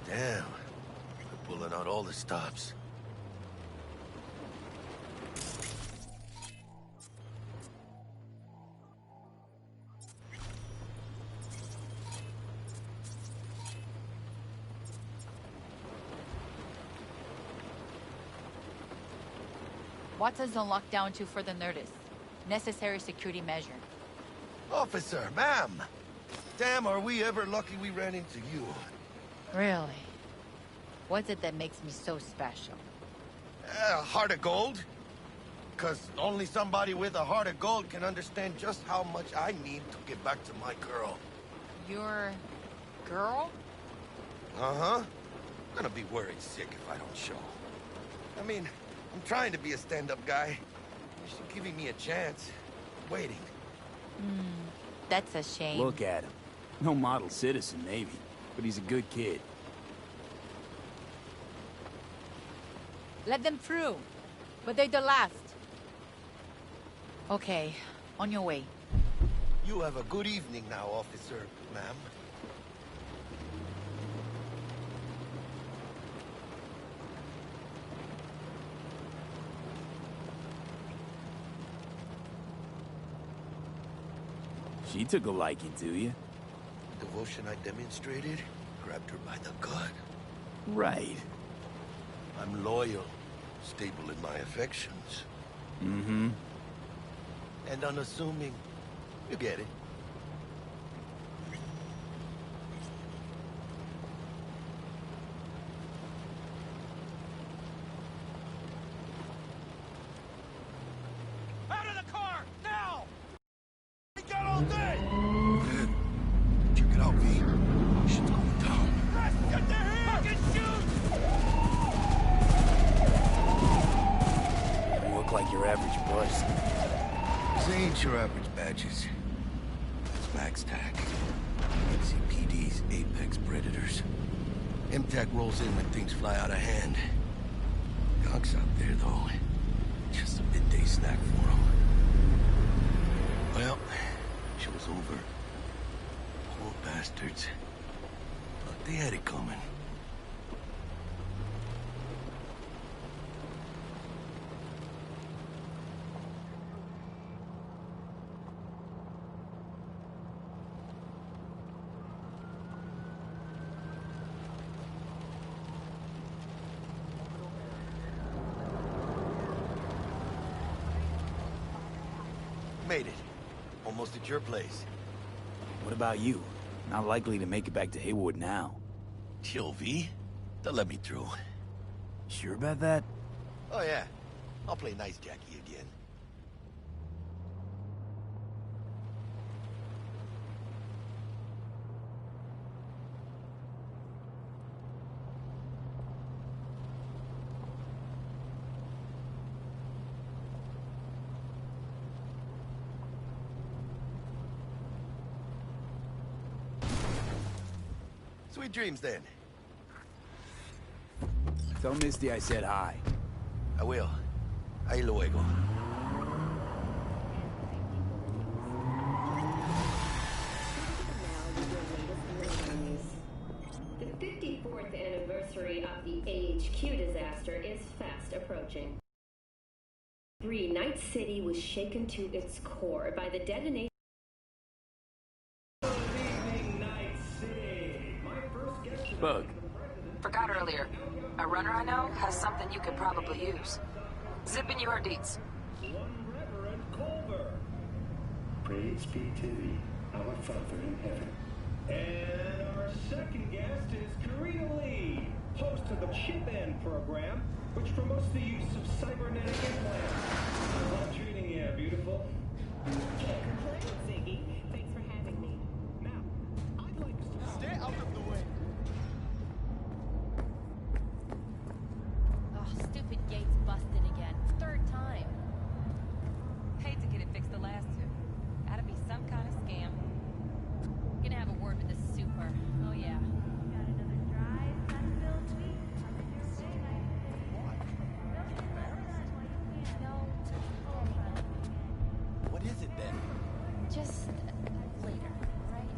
Damn. We're pulling out all the stops. Watson's on lockdown to further notice. Necessary security measure. Officer, ma'am! Damn, are we ever lucky we ran into you. Really? What's it that makes me so special? Heart of gold? Because only somebody with a heart of gold can understand just how much I need to get back to my girl. Your... girl? Uh-huh. I'm gonna be worried sick if I don't show. I mean, I'm trying to be a stand-up guy. She's giving me a chance. Waiting. That's a shame. Look at him. No model citizen, maybe, but he's a good kid. Let them through. But they're the last. Okay, on your way. You have a good evening now, officer, ma'am. She took a liking to you. Devotion I demonstrated grabbed her by the gut. Right. I'm loyal, stable in my affections. Mm-hmm. And unassuming. You get it. Out of the car, now! We got all day! Check it out, V. Shit's going down. Press, get their hands! Fucking shoot! You look like your average bust. These ain't your average badges. That's Max Tac. NCPD's apex predators. MTAC rolls in when things fly out of hand. Gonks out there, though. Just a midday snack for them. Well, show's over. Poor bastards. Thought they had it coming. Made it. Almost at your place. What about you? Not likely to make it back to Haywood now. Chill, V. They'll let me through. Sure about that? Oh, yeah. I'll play nice Jackie again. Sweet dreams, then. Tell Misty I said hi. I will. Ahí luego. The 54th anniversary of the AHQ disaster is fast approaching. Night City was shaken to its core by the detonation. Bug. Forgot earlier. A runner I know has something you could probably use. Zip in your deets. Praise be to thee, our Father in heaven. And our second guest is Karina Lee, host of the Chip In program, which promotes the use of cybernetic implants. How's that treating you, beautiful? Can't complain, Ziggy. Thanks for having me. Now, I'd like us to stay out of the way. Oh, stupid gate's busted again. Third time. Hate to get it fixed the last two. Gotta be some kind of scam. Gonna have a word with the super. Oh, yeah. Got another dry, fun-filled week. No. What is it, then? Just later, right?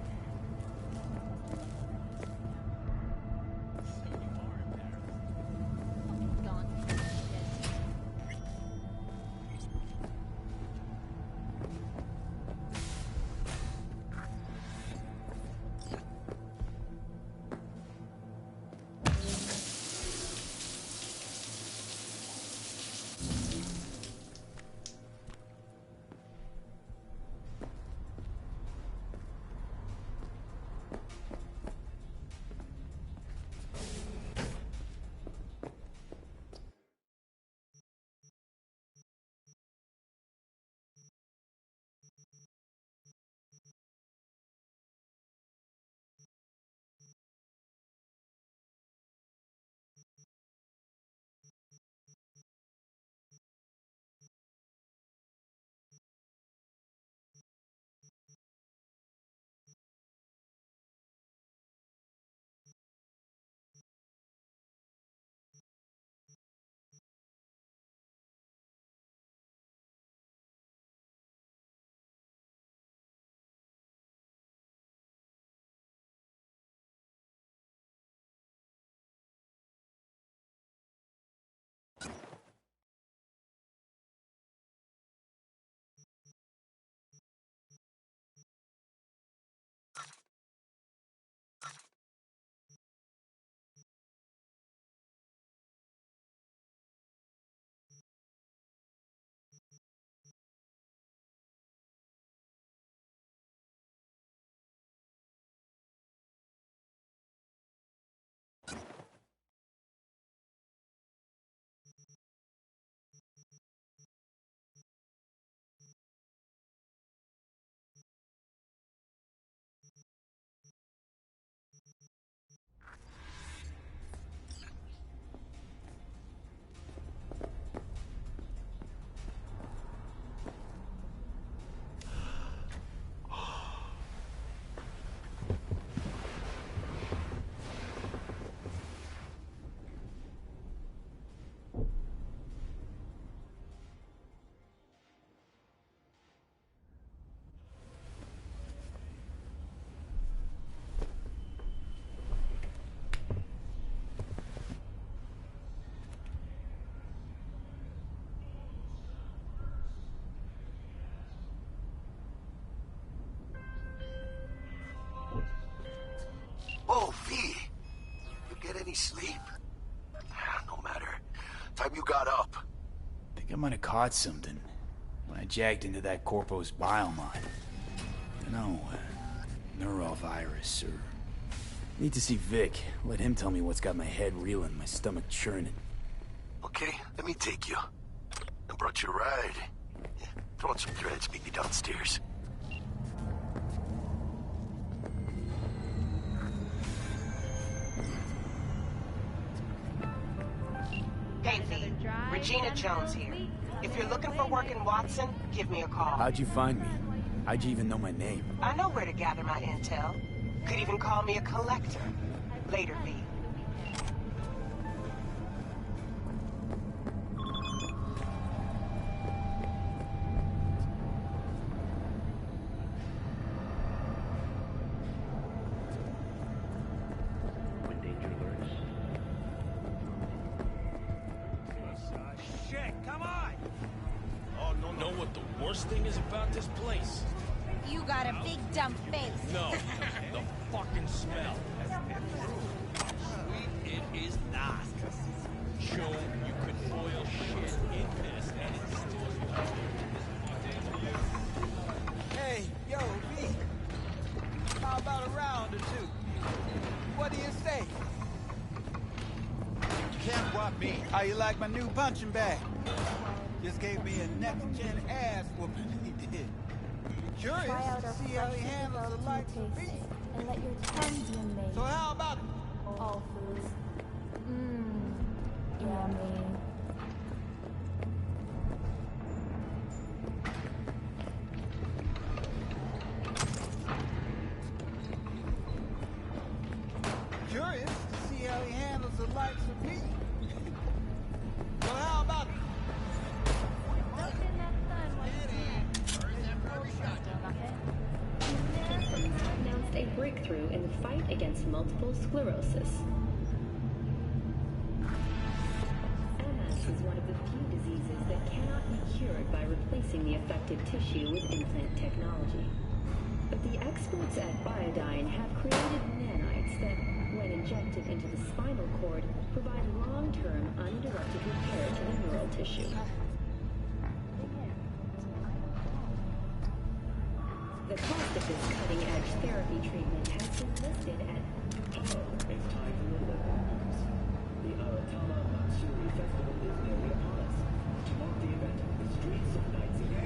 Oh, V. You get any sleep? No matter. Time you got up. Think I might have caught something when I jacked into that Corpo's biomod. You know, neurovirus or... Need to see Vic. Let him tell me what's got my head reeling, my stomach churning. Okay, let me take you. I brought you a ride. Yeah, throw on some threads, meet me downstairs. Hey, V. Regina Jones here. If you're looking for work in Watson, give me a call. How'd you find me? How'd you even know my name? I know where to gather my intel. Could even call me a collector. Later, V. When danger lurks, Shit, come on! Oh, no. Know what the worst thing is about this place? You got a big dumb face. No, the fucking smell. Sweet, it is not. Joe, you could boil shit in this and it's still... Hey, yo, V. How about a round or two? What do you say? You can't rob me. How you like my new punching bag? Just gave me a next-gen ass whooping he did. Curious Try out to our see how he fresh handles the developed likes of taste me. and let your tongue be amazed. So how about it? All foods. Mmm. Yummy. Curious to see how he handles the likes of me. So how about it? Open that fun Announced a breakthrough in the fight against multiple sclerosis. MS is one of the few diseases that cannot be cured by replacing the affected tissue with implant technology. But the experts at Biodyne have created nanites that, when injected into the spinal cord, provide long-term uninterrupted repair to the neural tissue. The cost of this cutting-edge therapy treatment has been listed at... it's time for your local news. The Aratama Matsuri Festival is nearly upon us. To mark the event, the streets of Night City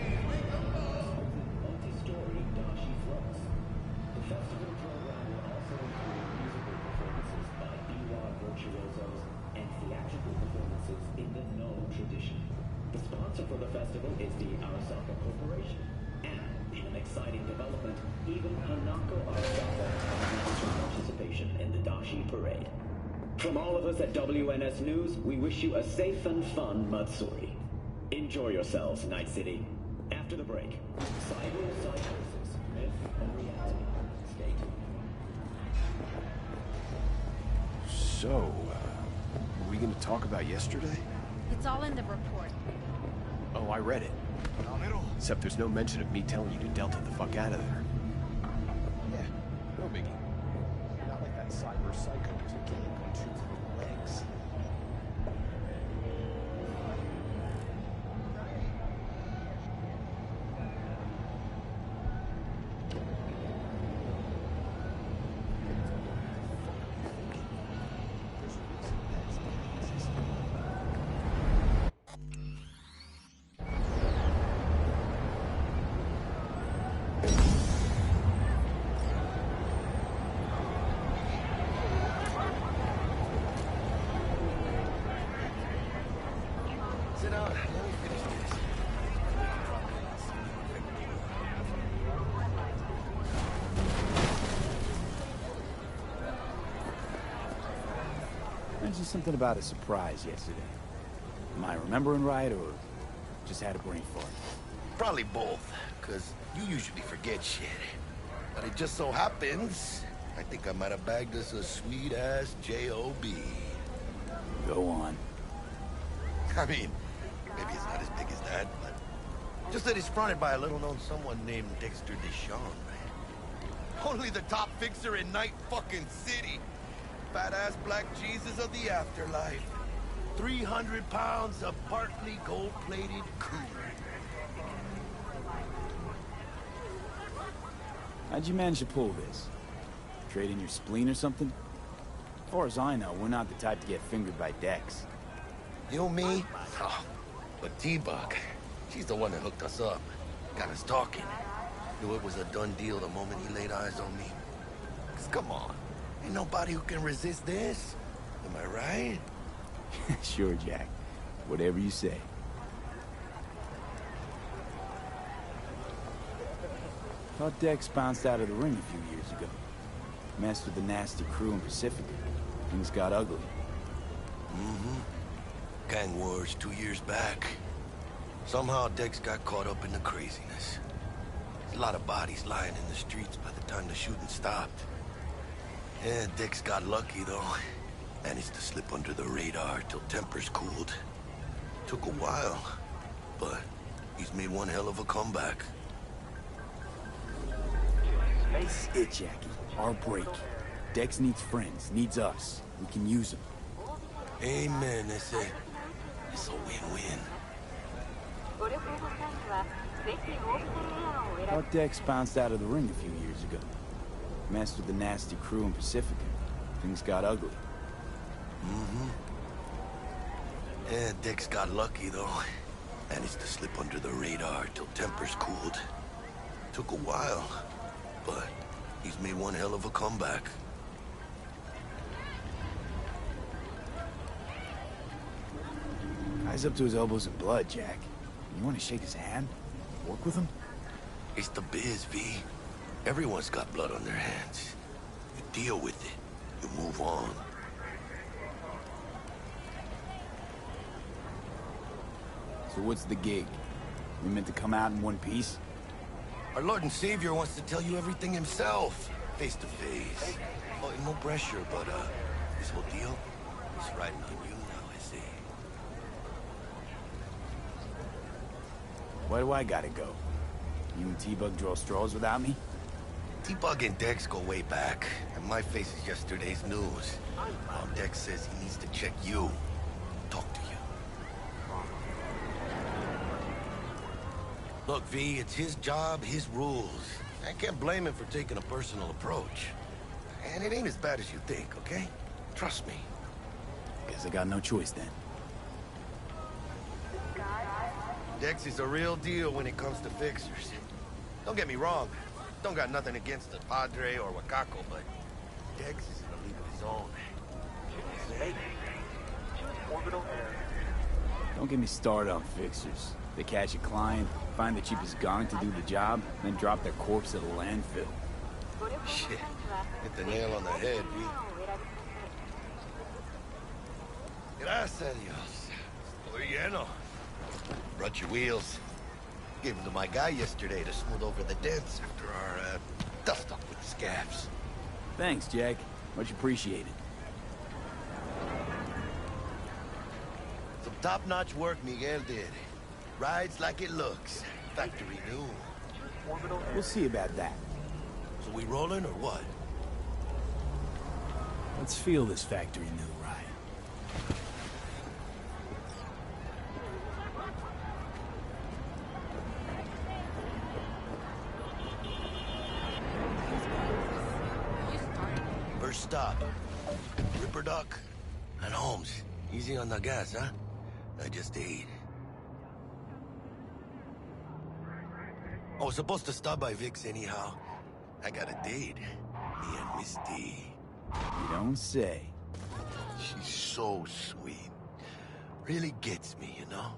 multi-story dashi floats. The festival program will also include musical performances by biwa virtuosos and theatrical performances in the No tradition. The sponsor for the festival is the Arasaka Corporation. And, in an exciting development, even Hanako Arasaka announced her participation in the Dashi Parade. From all of us at WNS News, we wish you a safe and fun Matsuri. Enjoy yourselves, Night City. After the break, cyberpsychosis, myth or reality. Stay tuned. So, were we gonna talk about yesterday? It's all in the report. Oh, I read it. Except there's no mention of me telling you to delta the fuck out of there. Yeah, no biggie. Not like that cyber psycho was a kid on 2 little legs. Sit down. Let me finish this. Mentioned something about a surprise yesterday. Am I remembering right, or just had a brain fart? Probably both, because you usually forget shit. But it just so happens, I think I might have bagged us a sweet-ass J.O.B. Go on. I mean, maybe it's not as big as that, but just that he's fronted by a little-known someone named Dexter Deshawn, right? Only the top fixer in Night fucking City. Badass black Jesus of the afterlife. 300 pounds of partly gold-plated cool. How'd you manage to pull this? Trade in your spleen or something? As far as I know, we're not the type to get fingered by Dex. You, me? Oh, but T-Bug, she's the one that hooked us up. Got us talking. Knew it was a done deal the moment he laid eyes on me. 'Cause come on, ain't nobody who can resist this. Am I right? Sure, Jack. Whatever you say. Thought Dex bounced out of the ring a few years ago. Messed with the nasty crew in Pacifica. Things got ugly. Mm-hmm. Gang wars 2 years back. Somehow Dex got caught up in the craziness. There's a lot of bodies lying in the streets by the time the shooting stopped. Yeah, Dex got lucky, though. Managed to slip under the radar till tempers cooled. Took a while, but he's made one hell of a comeback. This is it, Jackie. Our break. Dex needs friends, needs us. We can use them. Amen, that's it. It's a win-win. Thought Dex bounced out of the ring a few years ago. Messed with the nasty crew in Pacifica. Things got ugly. Mm-hmm. Yeah, Dex got lucky, though. Managed to slip under the radar till tempers cooled. Took a while, but he's made one hell of a comeback. Guy's up to his elbows in blood, Jack. You want to shake his hand? Work with him? It's the biz, V. Everyone's got blood on their hands. You deal with it. You move on. So what's the gig? We meant to come out in one piece? Our Lord and Savior wants to tell you everything himself, face to face. Oh, no pressure, but this whole deal is riding on you now, I see. Why do I gotta go? You and T-Bug draw straws without me? T-Bug and Dex go way back, and my face is yesterday's news. Now Dex says he needs to check you, talk to you. Look, V, it's his job, his rules. I can't blame him for taking a personal approach. And it ain't as bad as you think, okay? Trust me. Guess I got no choice then. Dex is a real deal when it comes to fixers. Don't get me wrong. Don't got nothing against the Padre or Wakako, but Dex is in a league of his own. Don't get me started on fixers. They catch a client, find the cheapest gong to do the job, then drop their corpse at a landfill. Shit. Hit the nail on the head, V. Gracias, Dios. Estoy lleno. Brought your wheels. Gave them to my guy yesterday to smooth over the dents after our dust-up with the scabs. Thanks, Jack. Much appreciated. Some top-notch work Miguel did. Rides like it looks. Factory new. We'll see about that. So we rolling or what? Let's feel this factory new ride. First stop. Ripperdock and Holmes. Easy on the gas, huh? I just ate. I was supposed to stop by Vic's anyhow. I got a date. Me and Miss D. You don't say. She's so sweet. Really gets me, you know?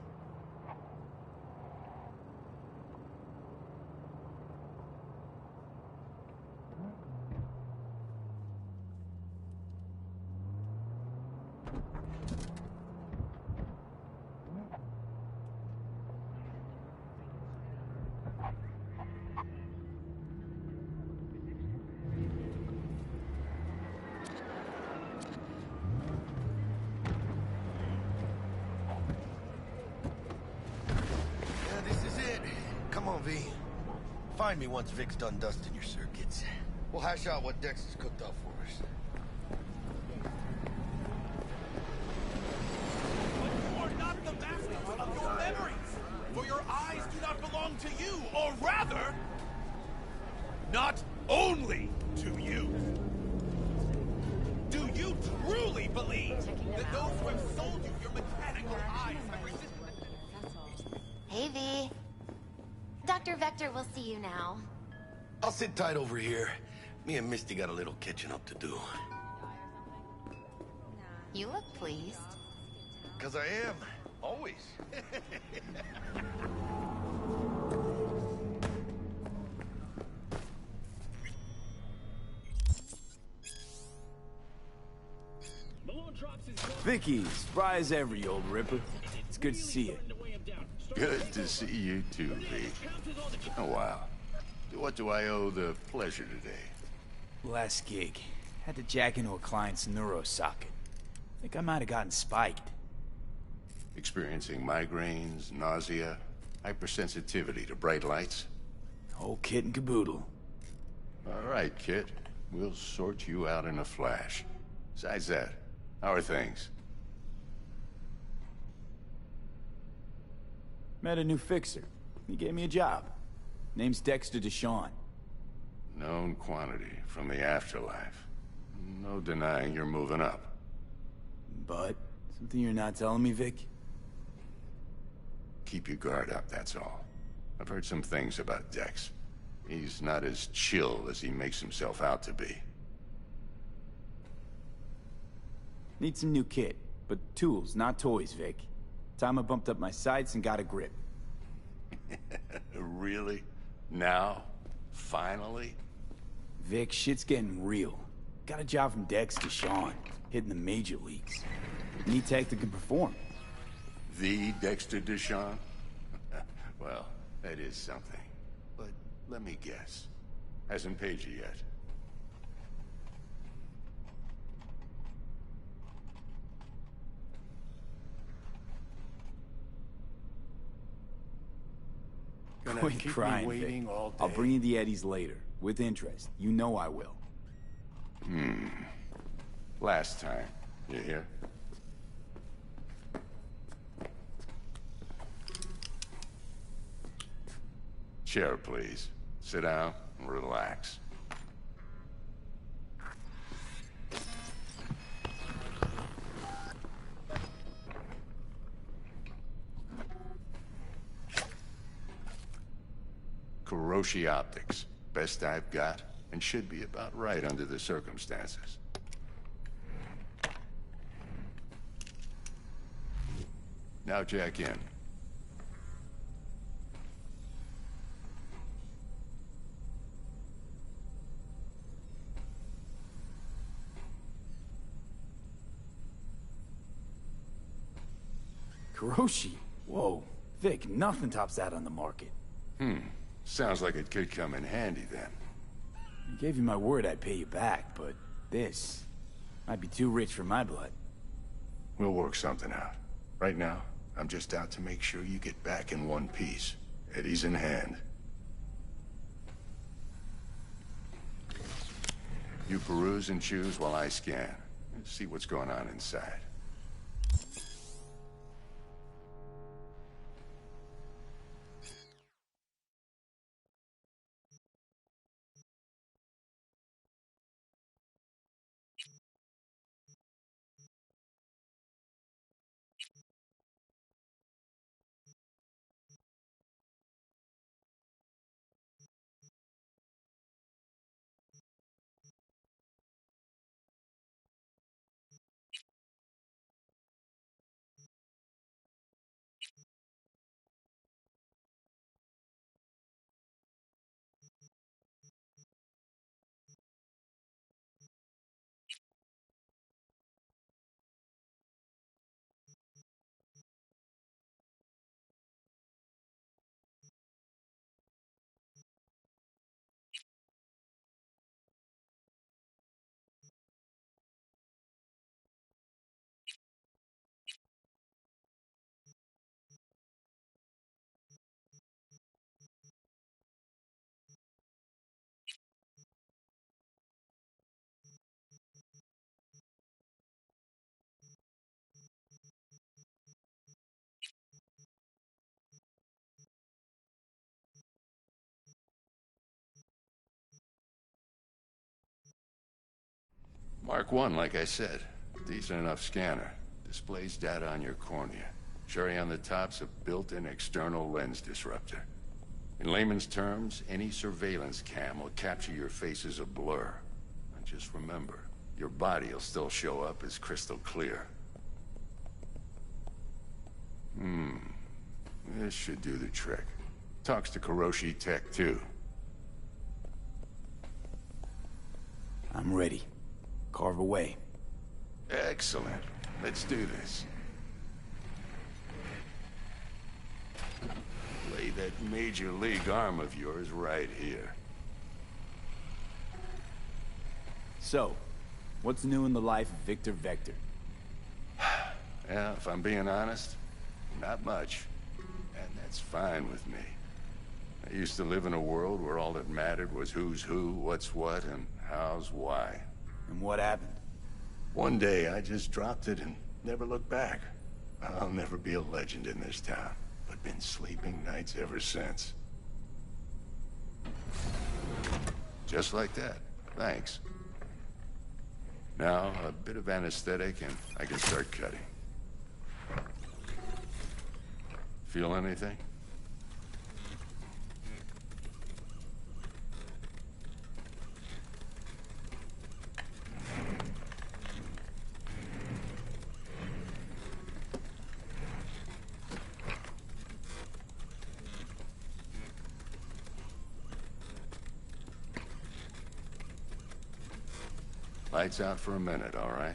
Come on, V. Find me once Vic's done dusting your circuits. We'll hash out what Dex has cooked up for us. But you are not the masters of your memories, for your eyes do not belong to you, or rather, not only to you. Do you truly believe that those who have sold you your mechanical eyes have resisted? Hey, V. Dr. Vector will see you now. I'll sit tight over here. Me and Misty got a little catching up to do. You look pleased. 'Cause I am. Always. Vicky, spry as ever, you old ripper. It's good to see you. Good to see you too, V. Oh, wow. What do I owe the pleasure today? Last gig. Had to jack into a client's neuro socket. Think I might have gotten spiked. Experiencing migraines, nausea, hypersensitivity to bright lights? Whole kit and caboodle. All right, kid. We'll sort you out in a flash. Besides that, how are things? Met a new fixer. He gave me a job. Name's Dexter Deshawn. Known quantity from the afterlife. No denying you're moving up. But, something you're not telling me, Vic? Keep your guard up, that's all. I've heard some things about Dex. He's not as chill as he makes himself out to be. Need some new kit, but tools, not toys, Vic. Time I bumped up my sights and got a grip. Really? Now? Finally? Vic, shit's getting real. Got a job from Dex Deshawn, hitting the major leagues. Need tech that can perform. The Dexter Deshawn? Well, that is something. But let me guess. Hasn't paid you yet. Gonna Quit keep crying, me waiting Vic. all day. I'll bring you the Eddies later, with interest. You know I will. Last time. You hear? Chair, please. Sit down and relax. Kuroshi Optics. Best I've got, and should be about right under the circumstances. Now jack in. Kuroshi? Whoa. Vic, nothing tops that on the market. Sounds like it could come in handy then. I gave you my word I'd pay you back, but this might be too rich for my blood. We'll work something out. Right now, I'm just out to make sure you get back in one piece. Eddie's in hand. You peruse and choose while I scan. See what's going on inside. Mark 1, like I said. Decent enough scanner. Displays data on your cornea. Cherry on the top's a built-in external lens disruptor. In layman's terms, any surveillance cam will capture your face as a blur. And just remember, your body will still show up as crystal clear. This should do the trick. Talks to Kuroshi Tech, too. I'm ready. Carve away. Excellent. Let's do this. Lay that major league arm of yours right here. So, what's new in the life of Victor Vector? Yeah, if I'm being honest, not much. And that's fine with me. I used to live in a world where all that mattered was who's who, what's what, and how's why. And what happened? One day, I just dropped it and never looked back. I'll never be a legend in this town, but been sleeping nights ever since. Just like that. Thanks. Now, a bit of anesthetic and I can start cutting. Feel anything? Lights out for a minute, all right?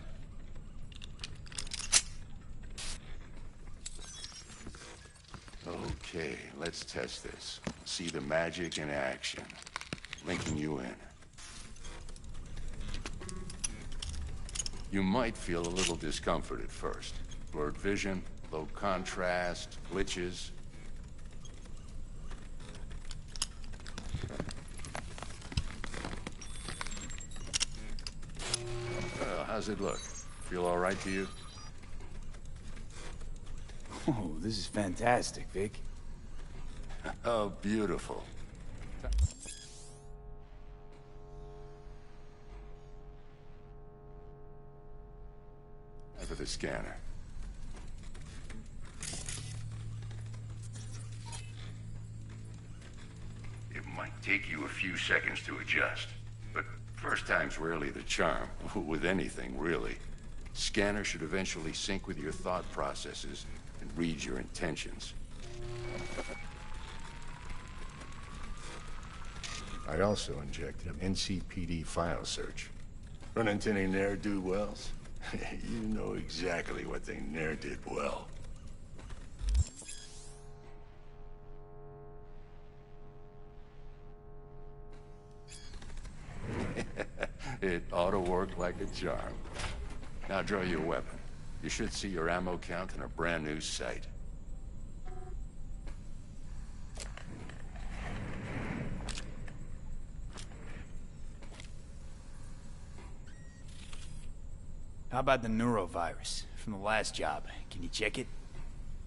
Okay, let's test this. See the magic in action. Linking you in. You might feel a little discomfort at first. Blurred vision, low contrast, glitches. How's it look? Feel all right to you? Oh, this is fantastic, Vic. Oh, beautiful. Time for the scanner. It might take you a few seconds to adjust, but first time's rarely the charm, with anything, really. Scanner should eventually sync with your thought processes and read your intentions. I also injected an NCPD file search. Run into any ne'er-do-wells? You know exactly what they ne'er did well. It ought to work like a charm. Now draw your weapon. You should see your ammo count in a brand new sight. How about the neurovirus from the last job? Can you check it?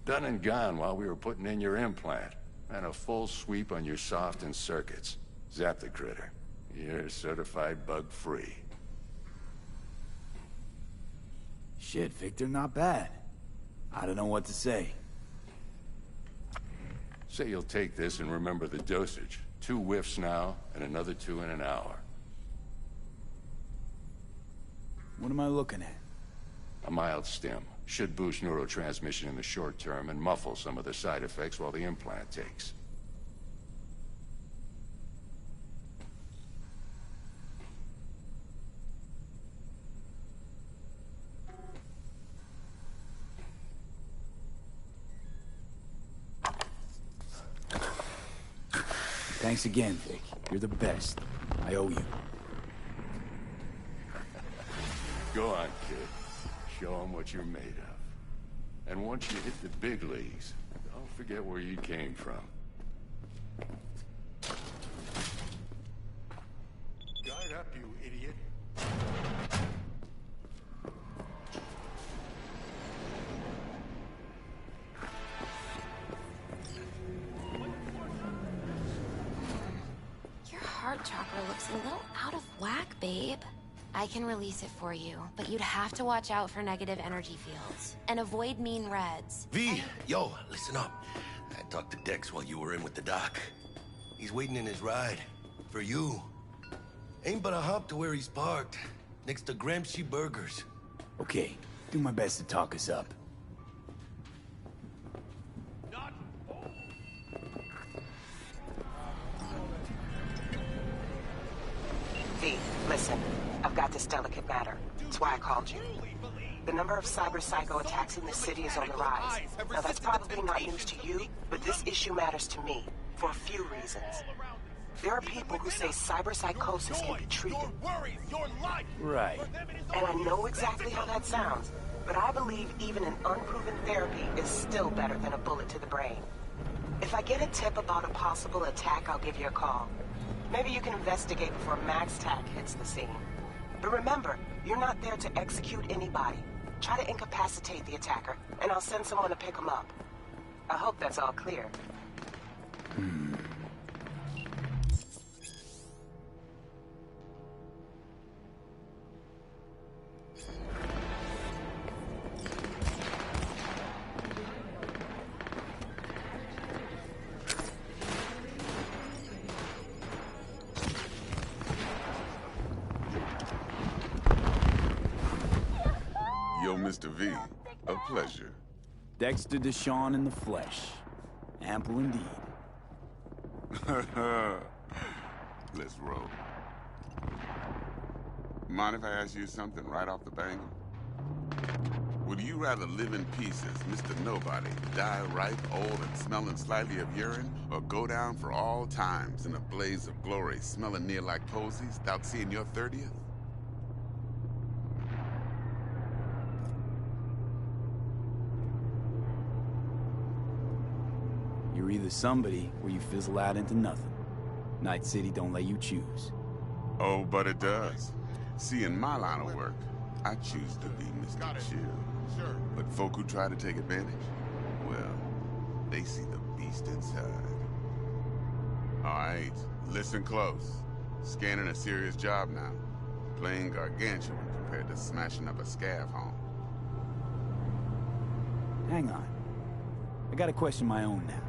Done and gone while we were putting in your implant. And a full sweep on your soft and circuits. Zap the critter. You're certified bug-free. Shit, Victor, not bad. I don't know what to say. Say you'll take this and remember the dosage. 2 whiffs now, and another 2 in an hour. What am I looking at? A mild stim. Should boost neurotransmission in the short term and muffle some of the side effects while the implant takes. Thanks again, Vic. You're the best. I owe you. Go on, kid. Show them what you're made of. And once you hit the big leagues, don't forget where you came from. Guard up, you idiot. Your heart chakra looks a little out of whack, babe. I can release it for you, but you'd have to watch out for negative energy fields and avoid mean reds. V, yo, listen up. I talked to Dex while you were in with the doc. He's waiting in his ride. For you. Ain't but a hop to where he's parked. Next to Gramsci Burgers. Okay, do my best to talk us up. V, listen. I've got this delicate matter. That's why I called you. The number of cyber-psycho attacks in the city is on the rise. Now, that's probably not news to you, but this issue matters to me for a few reasons. There are people who say cyber-psychosis can be treated. Right. And I know exactly how that sounds, but I believe even an unproven therapy is still better than a bullet to the brain. If I get a tip about a possible attack, I'll give you a call. Maybe you can investigate before MaxTac hits the scene. But remember, you're not there to execute anybody. Try to incapacitate the attacker, and I'll send someone to pick him up. I hope that's all clear. Yo, Mr. V, a pleasure. Dexter Deshawn in the flesh. Ample indeed. Let's roll. Mind if I ask you something right off the bangle? Would you rather live in pieces, Mr. Nobody, die ripe, old, and smelling slightly of urine, or go down for all times in a blaze of glory, smelling near like posies, without seeing your 30th? You're either somebody, or you fizzle out into nothing. Night City don't let you choose. Oh, but it does. See, in my line of work, I choose to be Mr. Chill. Sure. But folk who try to take advantage, well, they see the beast inside. All right, listen close. Scanning a serious job now. Playing gargantuan compared to smashing up a scav home. Hang on. I got a question of my own now.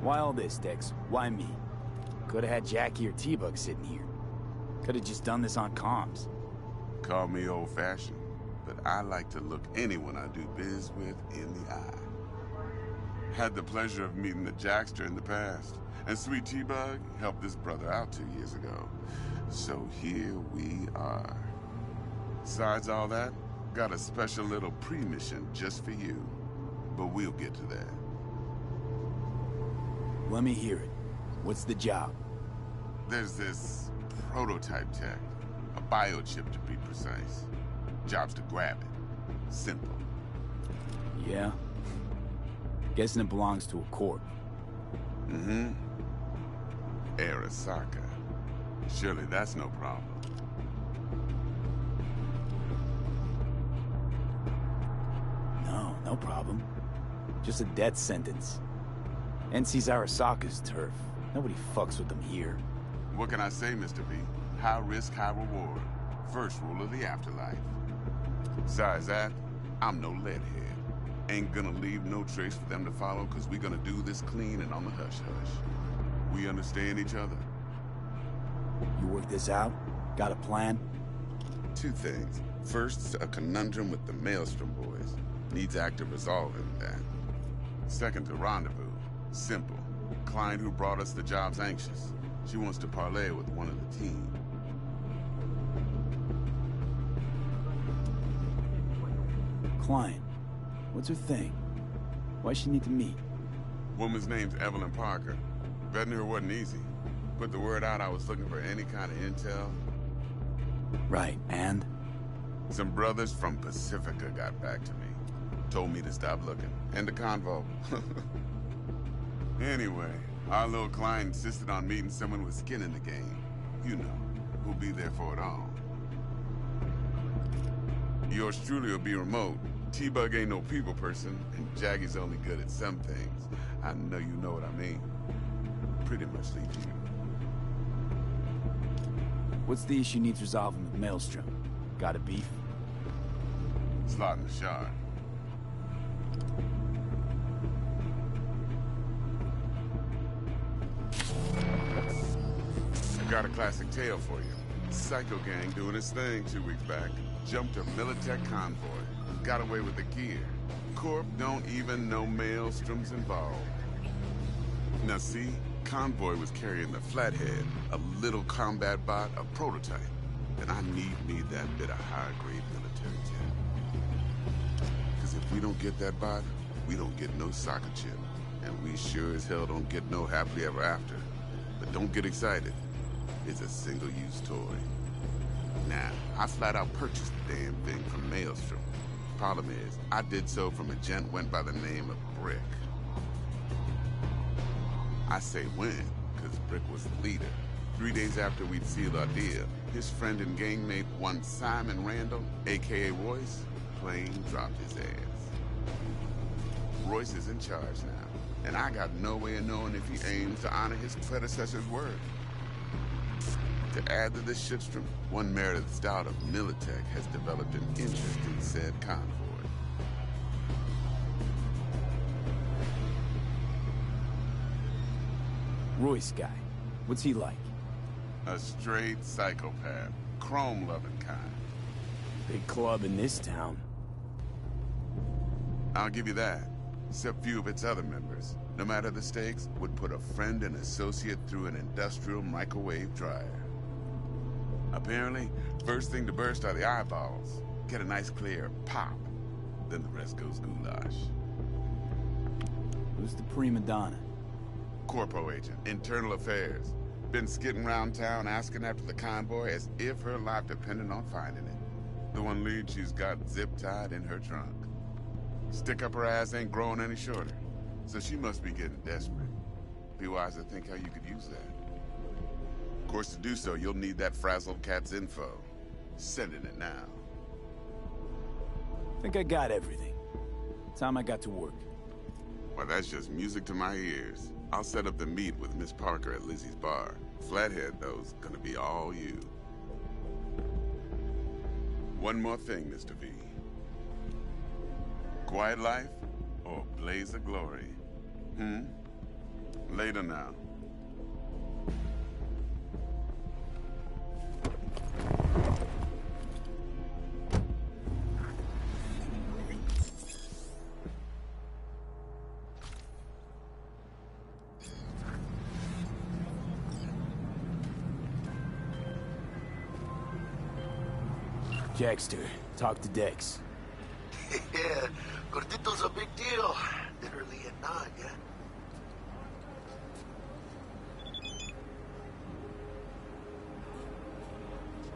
Why all this, Dex? Why me? Could've had Jackie or T-Bug sitting here. Could've just done this on comms. Call me old-fashioned, but I like to look anyone I do biz with in the eye. Had the pleasure of meeting the Jackster in the past, and sweet T-Bug helped this brother out 2 years ago. So here we are. Besides all that, got a special little pre-mission just for you. But we'll get to that. Let me hear it. What's the job? There's this prototype tech. A biochip, to be precise. Job's to grab it. Simple. Yeah? Guessing it belongs to a corp. Mm-hmm. Arasaka. Surely that's no problem. No problem. Just a death sentence. NC's Arasaka's turf. Nobody fucks with them here. What can I say, Mr. B? High risk, high reward. First rule of the afterlife. Besides that, I'm no leadhead. Ain't gonna leave no trace for them to follow, cause we gonna do this clean and on the hush-hush. We understand each other? You work this out? Got a plan? Two things. First, a conundrum with the Maelstrom boys. Needs active resolving that. Second, a rendezvous. Simple. Client who brought us the job's anxious. She wants to parlay with one of the team. Client? What's her thing? Why's she need to meet? Woman's name's Evelyn Parker. Vetting her wasn't easy. Put the word out I was looking for any kind of intel. Right, and? Some brothers from Pacifica got back to me. Told me to stop looking. End of convo. Anyway, our little client insisted on meeting someone with skin in the game. You know, who'll be there for it all. Yours truly will be remote. T-Bug ain't no people person, and Jaggy's only good at some things. I know you know what I mean. Pretty much leave you. What's the issue needs resolving with Maelstrom? Got a beef? Slot in the shard. I got a classic tale for you. Psycho gang doing his thing 2 weeks back. Jumped a Militech convoy. Got away with the gear. Corp don't even know Maelstrom's involved. Now see, convoy was carrying the Flathead, a little combat bot, a prototype. And I need that bit of high-grade military tech. Because if we don't get that bot, we don't get no soccer chip. And we sure as hell don't get no happily ever after. But don't get excited. It's a single-use toy. Now, I flat out purchased the damn thing from Maelstrom. Problem is, I did so from a gent went by the name of Brick. I say when, because Brick was the leader. 3 days after we'd sealed our deal, his friend and gangmate, one Simon Randall, a.k.a. Royce, plain dropped his ass. Royce is in charge now, and I got no way of knowing if he aims to honor his predecessor's word. To add to this shitstorm, one Meredith Stout of Militech has developed an interest in said convoy. Royce guy. What's he like? A straight psychopath. Chrome-loving kind. Big club in this town. I'll give you that. Except few of its other members, no matter the stakes, would put a friend and associate through an industrial microwave dryer. Apparently, first thing to burst are the eyeballs. Get a nice clear pop. Then the rest goes goulash. Who's the prima donna? Corpo agent, internal affairs. Been skidding around town asking after the convoy as if her life depended on finding it. The one lead she's got zip-tied in her trunk. Stick up her ass ain't growing any shorter. So she must be getting desperate. Be wise to think how you could use that. Of course, to do so, you'll need that frazzled cat's info. Sending it now. Think I got everything. Time I got to work. Well, that's just music to my ears. I'll set up the meet with Miss Parker at Lizzie's bar. Flathead, though's gonna be all you. One more thing, Mr. V. Quiet life or blaze of glory? Later now. Jackster, talk to Dex. Yeah, Gordito's a big deal. Literally and not, yeah?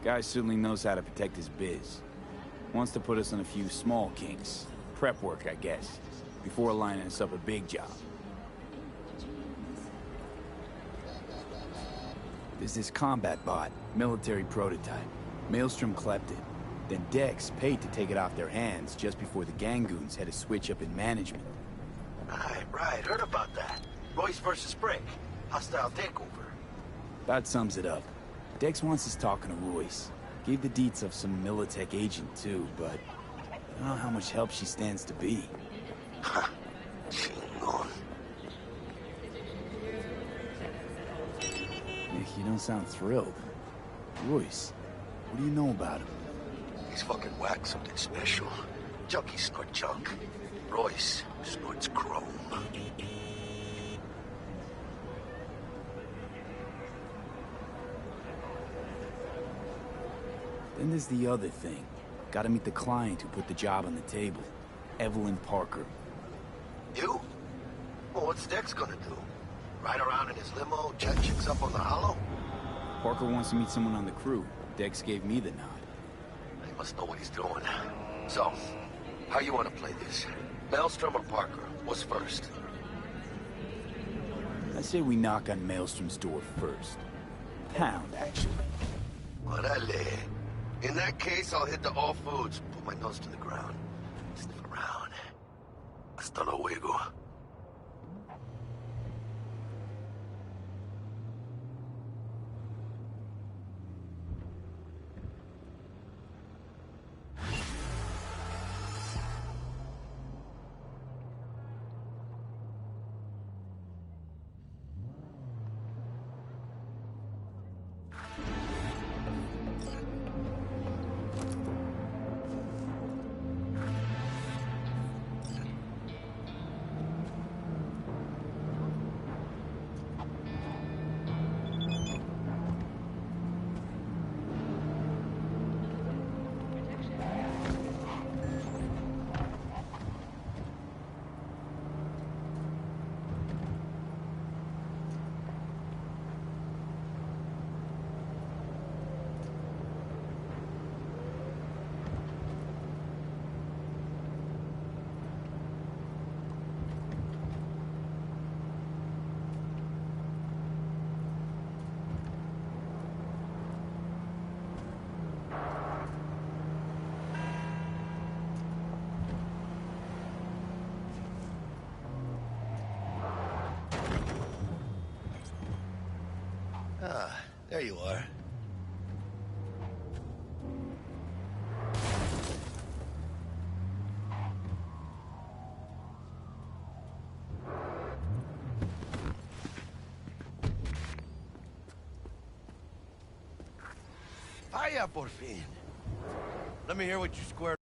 Guy certainly knows how to protect his biz. Wants to put us on a few small kinks. Prep work, I guess. Before lining us up a big job. There's this combat bot, military prototype. Maelstrom clept it. Then Dex paid to take it off their hands just before the Gangoons had a switch up in management. Right. Heard about that. Royce versus Brick. Hostile takeover. That sums it up. Dex wants us talking to Royce. Gave the deets of some Militech agent too, but I don't know how much help she stands to be. Chingon. Nick, you don't sound thrilled. Royce, what do you know about him? He's fucking whack, something special. Junkies snort junk. Royce snorts chrome. Then there's the other thing. Gotta meet the client who put the job on the table. Evelyn Parker. You? Well, what's Dex gonna do? Ride around in his limo, jet chicks up on the hollow? Parker wants to meet someone on the crew. Dex gave me the nod. He must know what he's doing. So, how you want to play this? Maelstrom or Parker? What's first? I say we knock on Maelstrom's door first. Pound, actually. Orale. In that case, I'll hit the all foods, put my nose to the ground, sniff around. Hasta luego. playa, por fin. Let me hear what you squared